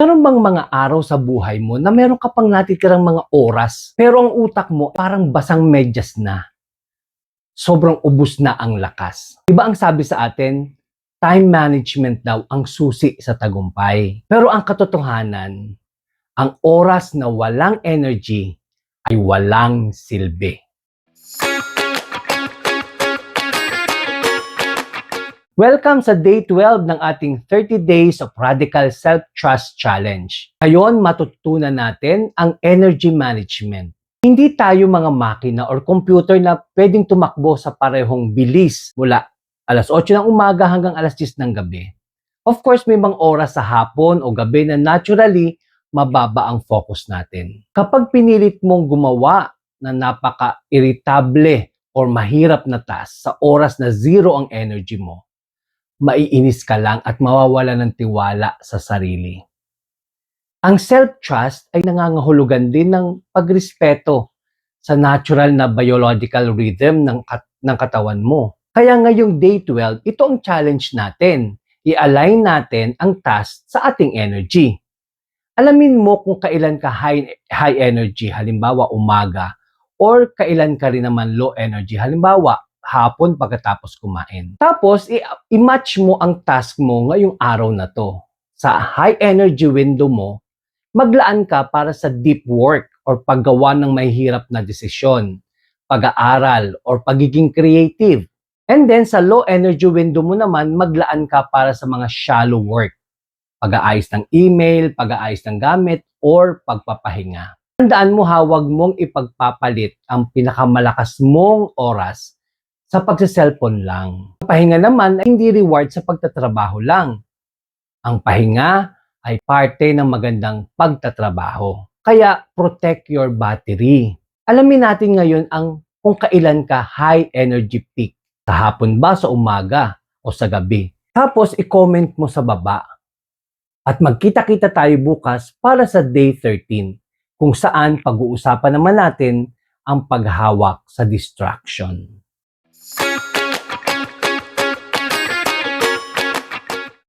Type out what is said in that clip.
Meron bang mga araw sa buhay mo na meron ka pang natitirang mga oras, pero ang utak mo parang basang medyas na? Sobrang ubos na ang lakas. Iba ang sabi sa atin, time management daw ang susi sa tagumpay. Pero ang katotohanan, ang oras na walang energy ay walang silbi. Welcome sa Day 12 ng ating 30 Days of Radical Self-Trust Challenge. Ngayon, matutunan natin ang energy management. Hindi tayo mga makina or computer na pwedeng tumakbo sa parehong bilis mula alas 8 ng umaga hanggang alas 10 ng gabi. Of course, may mga oras sa hapon o gabi na naturally mababa ang focus natin. Kapag pinilit mong gumawa na napaka-irritable or mahirap na task sa oras na zero ang energy mo, maiinis ka lang at mawawala ng tiwala sa sarili. Ang self-trust ay nangangahulugan din ng pagrespeto sa natural na biological rhythm ng katawan mo. Kaya ngayong day 12, ito ang challenge natin. I-align natin ang task sa ating energy. Alamin mo kung kailan ka high energy, halimbawa umaga, or kailan ka rin naman low energy, halimbawa hapon pagkatapos kumain. Tapos, i-match mo ang task mo ngayong araw na to. Sa high energy window mo, maglaan ka para sa deep work or paggawa ng mahihirap na desisyon, pag-aaral, or pagiging creative. And then, sa low energy window mo naman, maglaan ka para sa mga shallow work, pag-aayos ng email, pag-aayos ng gamit, or pagpapahinga. Tandaan mo, hawag mong ipagpapalit ang pinakamalakas mong oras sa pagsa-cellphone lang. Ang pahinga naman ay hindi reward sa pagtatrabaho lang. Ang pahinga ay parte ng magandang pagtatrabaho. Kaya protect your battery. Alamin natin ngayon kung kailan ka high energy peak. Sa hapon ba, sa umaga, o sa gabi. Tapos i-comment mo sa baba. At magkita-kita tayo bukas para sa day 13, kung saan pag-uusapan naman natin ang paghawak sa distraction.